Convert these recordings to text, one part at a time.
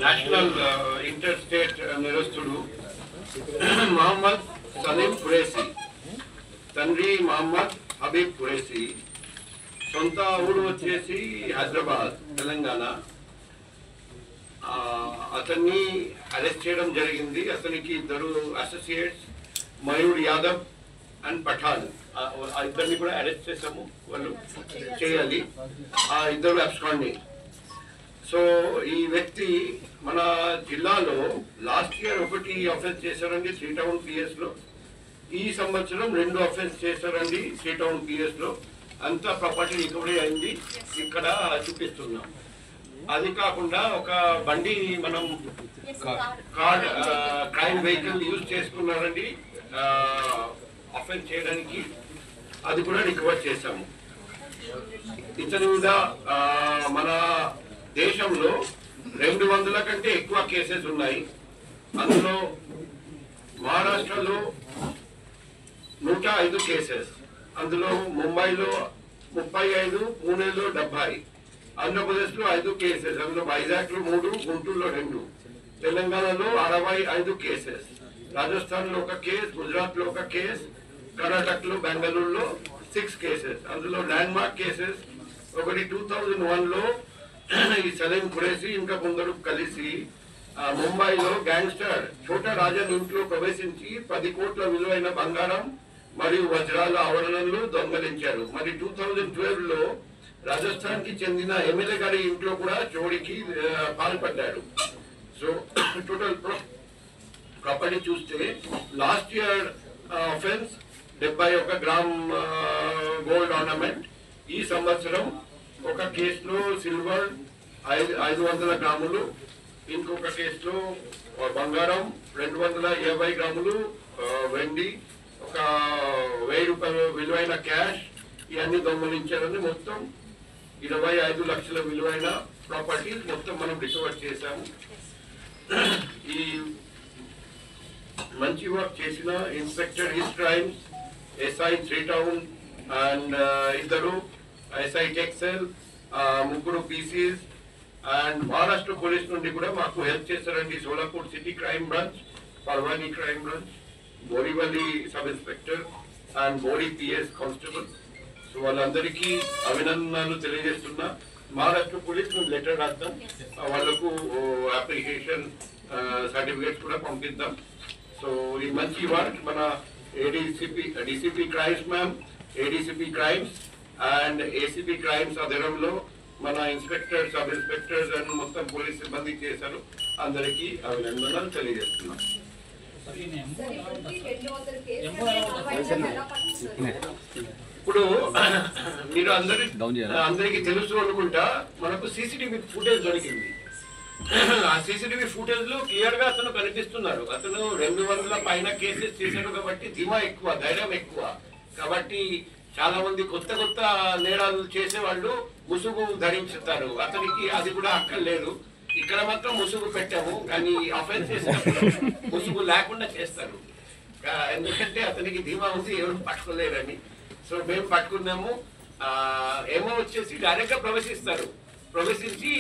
National inter state నేరస్తుడు మహమ్మద్ సలీం ఖురేషీ, తండ్రి మహమ్మద్ హబీబ్ ఖురేషీ, సొంత ఊరు వచ్చేసి హైదరాబాద్ తెలంగాణ. అతన్ని అరెస్ట్ చేయడం జరిగింది. అతనికి ఇద్దరు అసోసియేట్స్ మయూర్ యాదవ్ అండ్ పఠాన్, ఆ ఇద్దరిని కూడా అరెస్ట్ చేసాము. వాళ్ళు చేయాలి, ఆ ఇద్దరు అబ్స్కాండింగ్. సో ఈ వ్యక్తి మన జిల్లాలో లాస్ట్ ఇయర్ ఒకటి అఫెన్స్ చేశారండి 3 టౌన్ PS లో. ఈ సంవత్సరం 2 అఫెన్స్ చేశారండి 3 టౌన్ PS లో. అంతా ప్రాపర్టీ రికవరీ అయింది, ఇక్కడ చూపిస్తున్నాం. అది కాకుండా ఒక బండి మనం క్రైమ్ వెహికల్ యూజ్ చేసుకున్నారండి అఫెన్స్ చేయడానికి, అది కూడా రికవర్ చేశాము. ఇతని మీద మన దేశంలో 200 కంటే ఎక్కువ కేసెస్ ఉన్నాయి. అందులో మహారాష్ట్రలో 105 కేసెస్, అందులో ముంబైలో 35, పూణేలో 70, ఆంధ్రప్రదేశ్లో 5 కేసెస్, అందులో వైజాగ్లో 3, గుంటూరులో 2, తెలంగాణలో 65 కేసెస్, రాజస్థాన్లో 1 కేసు, గుజరాత్లో 1 కేసు, కర్ణాటకలో బెంగళూరులో 6 కేసెస్. అందులో ల్యాండ్ మార్క్ కేసెస్ ఒకటి 2001లో ఈ సలీం ఖురేషీ ఇంకా కొందరు కలిసి ముంబైలో గ్యాంగ్స్టర్ ఛోటా రాజన్ ఇంట్లో ప్రవేశించి 10 కోట్ల విలువైన బంగారం మరియు వజ్రాల ఆవరణలు దొంగలించారు. మరి 2012లో రాజస్థాన్ కి చెందిన ఎమ్మెల్యే గారి ఇంట్లో కూడా చోరీకి పాల్పడ్డారు. సో టోటల్ ప్రాపర్టీ చూస్తే last year offence 71 gram gold ornament, ఈ సంవత్సరం ఒక కేసులో సిల్వర్ 500 గ్రాములు, ఇంకొక కేసులో బంగారం 220 గ్రాములు, వెండి, 1000 రూపాయలు విలువైన క్యాష్, ఇవన్నీ దొంగలించారని మొత్తం 25 లక్షల విలువైన ప్రాపర్టీస్ మొత్తం మనం రికవర్ చేశాము. ఈ మంచి వర్క్ చేసిన inspector East crimes, SI 3 town and ఇద్దరు SI tech cell, 3 PCs and Maharashtra police నుండి కూడా మాకు హెల్ప్ చేశారండి. Solapur city crime branch, Parvani crime branch, Borivali sub inspector and Bori PS constable. So వాళ్ళందరికీ అభినందనలు తెలియజేస్తున్నా. మహారాష్ట్ర పోలీస్ మేము లెటర్ రాద్దాం, వాళ్ళకు అప్రిషియేషన్ సర్టిఫికేట్స్ కూడా పంపిద్దాం. సో ఈ మంచి వర్క్ మన DCP crimes ma'am, ADCP crimes and ACP crimes ఆధ్వర్యంలో మన ఇన్స్పెక్టర్, సబ్ ఇన్స్పెక్టర్స్ అండ్ మొత్తం పోలీస్ సిబ్బంది చేశారు. అందరికీ అభినందనలు తెలియజేస్తున్నాం. ఇప్పుడు మీరు అందరికి తెలుసు అనుకుంటా, మనకు CCTV ఫుటేజ్ దొరికింది. ఆ CCTV ఫుటేజ్ లో క్లియర్ గా అతను కనిపిస్తున్నారు. అతను 200 పైన కేసెస్ చేశాడు కాబట్టి ధీమా ఎక్కువ, ధైర్యం ఎక్కువ. కాబట్టి చాలా మంది కొత్త నేరాలు చేసే వాళ్ళు ముసుగు ధరించుతారు. అతనికి అది కూడా అక్కర్లేదు. ఇక్కడ మాత్రం ముసుగు పెట్టాము, కానీ అఫెన్స్ చేసినప్పుడు ముసుగు లేకుండా చేస్తారు. ఎందుకంటే అతనికి ధీమా ఉంది, ఎవరు పట్టుకోలేరని. సో మేము పట్టుకున్నాము. ఏమో వచ్చేసి డైరెక్ట్ గా ప్రవేశించి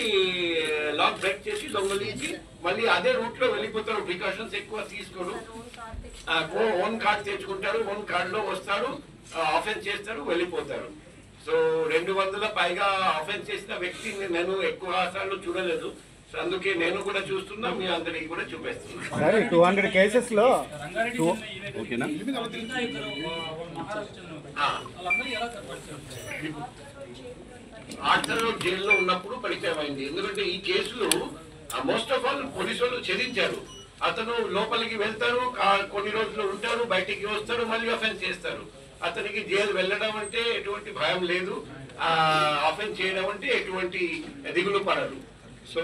లాక్ బ్రేక్ చేసి దొంగలించి మళ్ళీ అదే రూట్ లో వెళ్ళిపోతారు. ప్రికాషన్స్ ఎక్కువ తీసుకోరు. ఓన్ కార్డ్ తెచ్చుకుంటారు, ఓన్ కార్డ్ లో వస్తారు, ఆఫెన్స్ చేస్తారు, వెళ్ళిపోతారు. సో 200 పైగా ఆఫెన్స్ చేసిన వ్యక్తిని నేను ఎక్కువ సార్లు చూడలేదు. సో అందుకే నేను కూడా చూస్తున్నా, మీ అందరికి కూడా చూపిస్తున్నా. 200 కేసెస్ లో ఆర్డర్లో జైల్లో ఉన్నప్పుడు పరిచయం అయింది. ఎందుకంటే ఈ కేసులు మోస్ట్ ఆఫ్ ఆల్ పోలీసు వాళ్ళు ఛేదించారు. అతను లోపలికి వెళ్తారు, కొన్ని రోజులు ఉంటారు, బయటికి వస్తారు, మళ్ళీ అఫెన్స్ చేస్తారు. అతనికి జైలు వెళ్ళడం అంటే ఎటువంటి భయం లేదు, అఫెన్స్ చేయడం అంటే ఎటువంటి దిగులు పడరు. సో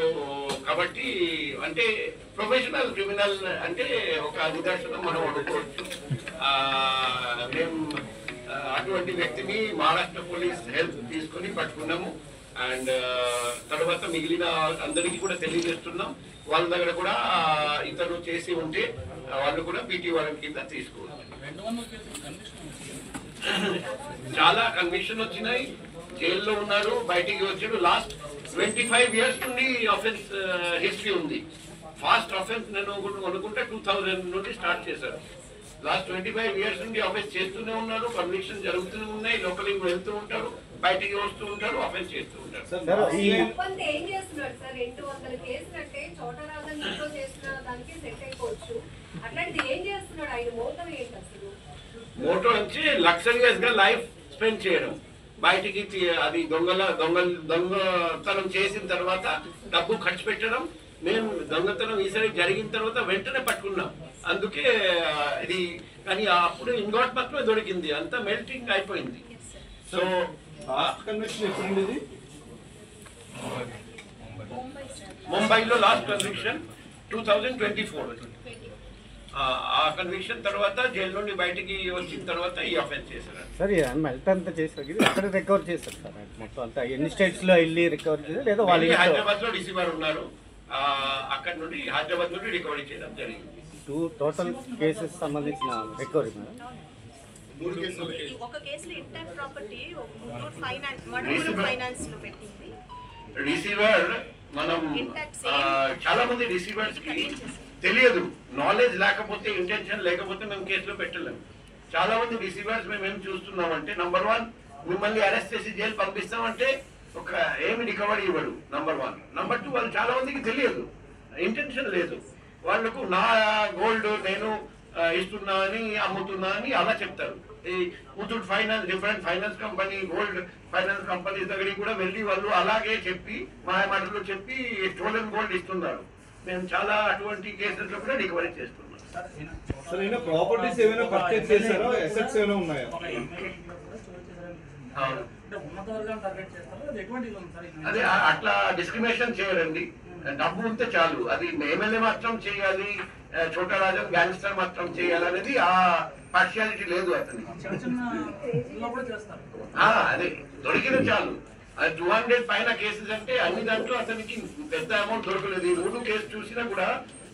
కాబట్టి అంటే ప్రొఫెషనల్ క్రిమినల్ అంటే ఒక నిదర్శనం మనం అనుకోవచ్చు. మేము అటువంటి వ్యక్తిని మహారాష్ట్ర పోలీస్ హెల్ప్ తీసుకొని పట్టుకున్నాము. అండ్ తర్వాత మిగిలిన అందరికీ కూడా తెలియజేస్తున్నాం. వాళ్ళ దగ్గర కూడా ఇతను చేసి ఉంటే వాళ్ళు కూడా PT వారెంట్ కింద తీసుకోవచ్చు. చాలా కన్విక్షన్ వచ్చినాయి, జైల్లో ఉన్నారు, బయటికి వచ్చాడు. లాస్ట్ 25 years నుండి అఫెన్స్ హిస్టరీ ఉంది. ఫాస్ట్ అఫెన్స్ నేను అనుకుంటే 2000 నుండి స్టార్ట్ చేశారు. లాస్ట్ 25 years నుండి అఫెన్స్ చేస్తూనే ఉన్నారు, కన్విక్షన్ జరుగుతూనే ఉన్నాయి, లోకలింగ్ వెళ్తూ ఉంటారు, బయటికి వస్తూ ఉంటారు, అఫెన్స్ చేస్తూ ఉంటారు. మోటో నుంచి లగ్జరియస్ గా లైఫ్ స్పెండ్ చేయడం, బయటికి అది దొంగతనం చేసిన తర్వాత డబ్బు ఖర్చు పెట్టడం. మేము దొంగతనం ఈసారి జరిగిన తర్వాత వెంటనే పట్టుకున్నాం, అందుకే ఇది. కానీ అప్పుడు ఇంకోటి మాత్రమే దొరికింది, అంతా మెల్టింగ్ అయిపోయింది. సో ముంబైలో లాస్ట్ కన్విక్షన్ 2024. ఆ కన్విక్షన్ తర్వాత జైలు నుండి బయటికి వచ్చిన తర్వాత ఈ అఫెన్స్ చేశారు. సరే మెల్ట్ అంతా చేశారు, అక్కడ రికవర్ చేశారు సార్ మొత్తం అంతా. ఎన్ని స్టేట్స్ లో వెళ్ళి రికవర్ చేశారు లేదా వాళ్ళు హైదరాబాద్ లో రిసీవర్ ఉన్నారు, అక్కడ నుండి హైదరాబాద్ నుండి రికవరీ చేయడం జరిగింది. టోటల్ కేసెస్ సంబంధించిన రికవరీ మేడం. ఒక కేసులో ఇంటాక్ట్ ప్రాపర్టీ ఫైనాన్స్ లో పెట్టింది రిసీవర్. మనం చాలా మంది రిసీవర్స్ కి తెలియదు, నాలెడ్జ్ లేకపోతే, ఇంటెన్షన్ లేకపోతే మేము కేసులో పెట్టలేము. చాలా మంది రిసీవర్స్ మేము ఏం చూస్తున్నామంటే, నంబర్ 1 మిమ్మల్ని అరెస్ట్ చేసి జైలు పంపిస్తామంటే ఒక ఏమి రికవరీ ఇవ్వడు, నంబర్ 1. నంబర్ 2 వాళ్ళు చాలా మందికి తెలియదు, ఇంటెన్షన్ లేదు వాళ్ళకు. నా గోల్డ్ నేను ఇస్తున్నా అని, అమ్ముతున్నా అని అలా చెప్తారు. ఈ Muthoot finance, different finance company, gold finance companies దగ్గరికి కూడా వెళ్ళి వాళ్ళు అలాగే చెప్పి, మాటలు చెప్పి స్టోలెన్ గోల్డ్ ఇస్తున్నారు. మేము చాలా అటువంటి కేసెస్ లో కూడా రికవరీ చేస్తున్నాం. ప్రాపర్టీస్ ఏమైనా పర్చేస్ చేశారో, అసెట్స్ ఏమైనా ఉన్నాయా? అదే అట్లా డిస్క్రిమినేషన్ చేయరండి, డబ్బు ఉంటే చాలు. అది ఎమ్మెల్యే మాత్రం చేయాలి, చోటా రాజా గ్యాంగ్స్టర్ మాత్రం చేయాలి అనేది ఆ పార్షియాలిటీ లేదు అతనికి. అదే దొరికిన చాలు. 200 పైన కేసెస్ అంటే అన్ని దాంట్లో అతనికి పెద్ద అమౌంట్ దొరకలేదు. ఈ 3 కేసు చూసినా కూడా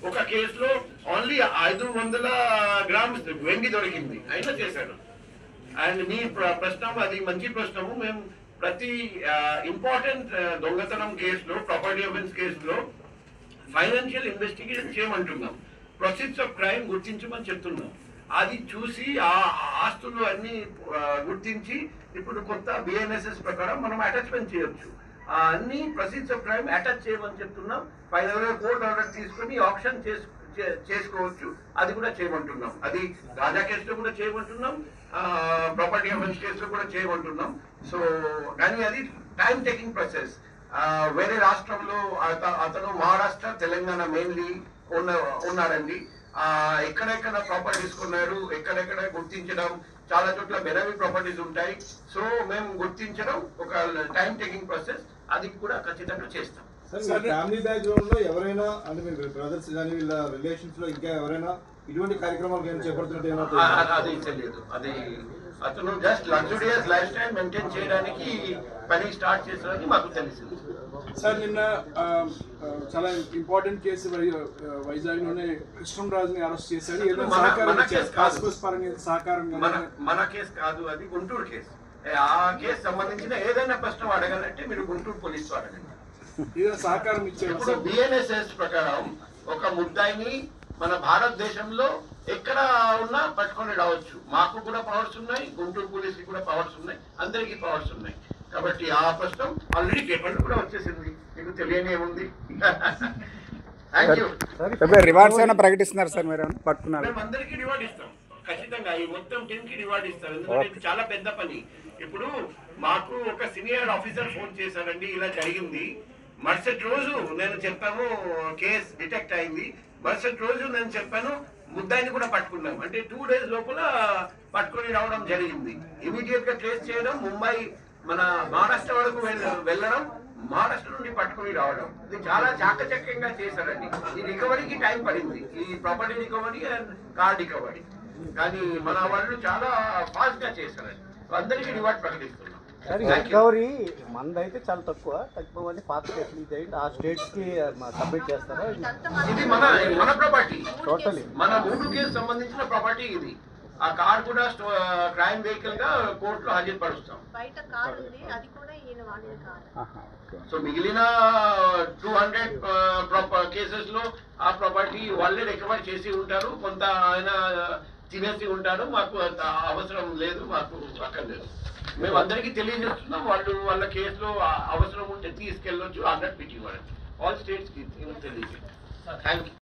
ఒక కేసులో ఓన్లీ 500 grams వెండి దొరికింది, అయినా చేశాడు. అండ్ మీ ప్రశ్న అది మంచి ప్రశ్నము. మేము ప్రతి ఇంపార్టెంట్ దొంగతనం కేసులో, ప్రాపర్టీ అఫెన్స్ కేసులో ఫైనాన్షియల్ ఇన్వెస్టిగేషన్ చేయమంటున్నాం, ప్రొసీడ్స్ ఆఫ్ క్రైమ్ గుర్తించమని చెప్తున్నాం. అది చూసి ఆ ఆస్తులు అన్ని గుర్తించి ఇప్పుడు కొత్త బిఎన్ఎస్ఎస్ ప్రకారం మనం అటాచ్మెంట్ చేయొచ్చు. అన్ని ప్రొసీడ్స్ ఆఫ్ క్రైమ్ అటాచ్ చేయమని చెప్తున్నాం. ఫైనల్గా కోర్టు ఆర్డర్ తీసుకుని ఆప్షన్ చేసుకోవచ్చు, అది కూడా చేయమంటున్నాం. అది రాజా కేసులో కూడా చేయమంటున్నాం, ప్రాపర్టీ అఫెన్స్ కేసులో కూడా చేయమంటున్నాం. సో కానీ అది టైం టేకింగ్ ప్రాసెస్. వేరే రాష్ట్రంలో అతను మహారాష్ట్ర, తెలంగాణ మెయిన్లీ ఉన్నారండి. ఎక్కడెక్కడ ప్రాపర్టీస్ కొన్నారు, ఎక్కడెక్కడ గుర్తించడం, చాలా చోట్ల బెనవి ప్రాపర్టీస్ ఉంటాయి. సో మేము గుర్తించడం ఒక టైం టేకింగ్ ప్రాసెస్, అది కూడా ఖచ్చితంగా చేస్తాం. ఫ్యామిలీ బ్యాక్గ్రౌండ్ లో ఎవరైనా అంటే మీ బ్రదర్స్ కానీ వీళ్ళ రిలేషన్స్ లో ఇంకా ఎవరైనా ఇటువంటి కార్యక్రమాలు చేపడుతున్నట్టు? అది తెలియదు. అది అతను just luxurious life style maintain చేయడానికి పని స్టార్ట్ చేశారని మాకు తెలిసింది. సార్ నిన్న చాలా ఇంపార్టెంట్ కేసు వైజాగ్ లోనే కృష్ణరాజుని అరెస్ట్ చేశారు. మన కేసు కాదు, అది గుంటూరు కేసు. ఆ కేసు సంబంధించిన ఏదైనా ప్రశ్న అడగాలంటే మీరు గుంటూరు పోలీసు అడగండి. సహకారం ఇచ్చారు. ఇప్పుడు బిఎన్ఎస్ఎస్ ప్రకారం ఒక ముద్దాయిని మన భారతదేశంలో ఎక్కడ ఉన్నా పట్టుకొని రావచ్చు. మాకు కూడా పవర్స్ ఉన్నాయి, గుంటూరు పోలీసుకి కూడా పవర్స్ ఉన్నాయి, అందరికీ పవర్స్ ఉన్నాయి. కాబట్టి ఆ ప్రశ్న ఆల్రెడీ పేపర్లు కూడా వచ్చేసింది, మీకు తెలియనే ఉంది. రివార్డ్స్ అయినా ప్రకటిస్తున్నారు సార్, మీరు పట్టుకున్నారు? మేము అందరికీ రివార్డ్ ఇస్తాం, ఖచ్చితంగా ఈ మొత్తం టీమ్ కి రివార్డ్ ఇస్తాం. ఎందుకంటే ఇది చాలా పెద్ద పని. ఇప్పుడు మాకు ఒక సీనియర్ ఆఫీసర్ ఫోన్ చేశారండి, ఇలా జరిగింది. మరుసటి రోజు నేను చెప్పాను కేసు డిటెక్ట్ అయింది, మరుసటి రోజు నేను చెప్పాను ముద్దాయిని కూడా పట్టుకున్నాం. అంటే 2 days లోపల పట్టుకొని రావడం జరిగింది. ఇమీడియట్ గా ట్రేస్ చేయడం, ముంబై మన మహారాష్ట్ర వరకు వెళ్ళడం, మహారాష్ట్ర నుండి పట్టుకుని రావడం, ఇది చాలా చాకచక్యంగా చేశారండి. ఈ రికవరీకి టైం పడింది, ఈ property recovery and car recovery. కానీ మన వాళ్ళు చాలా ఫాస్ట్ గా చేశారండి. అందరికీ రివార్డ్ ప్రకటిస్తున్నాం. రికవరీ మందైతే చాలా తక్కువ మంది పాత కేసులు ఇది ఆ స్టేట్స్ కి సబ్మిట్ చేస్తారా? ఇది మన ప్రాపర్టీ, టోటలీ మన 3 కేసు సంబంధించిన ప్రాపర్టీ ఇది. ఆ కార్ కూడా క్రైమ్ వెహికల్ గా కోర్టులో హాజరుపరుస్తాం. బయట కార్ ఉంది, అది కూడా ఈయన వాడిన కార్. సో మిగిలిన 200 కేసెస్ లో ఆ ప్రాపర్టీ వాళ్ళే రికవర్ చేసి ఉంటారు, కొంత ఆయన తినేసి ఉంటారు. మాకు అవసరం లేదు, మాకు అక్కర్లేదు. మేము అందరికీ తెలియజేస్తున్నాం, వాళ్ళ కేసులో అవసరం ఉంటే తీసుకెళ్ళొచ్చు, అన్నట్టు పెట్టి ఇవ్వడం ఆల్ స్టేట్స్ కి తెలియజేస్తాం. Thank you.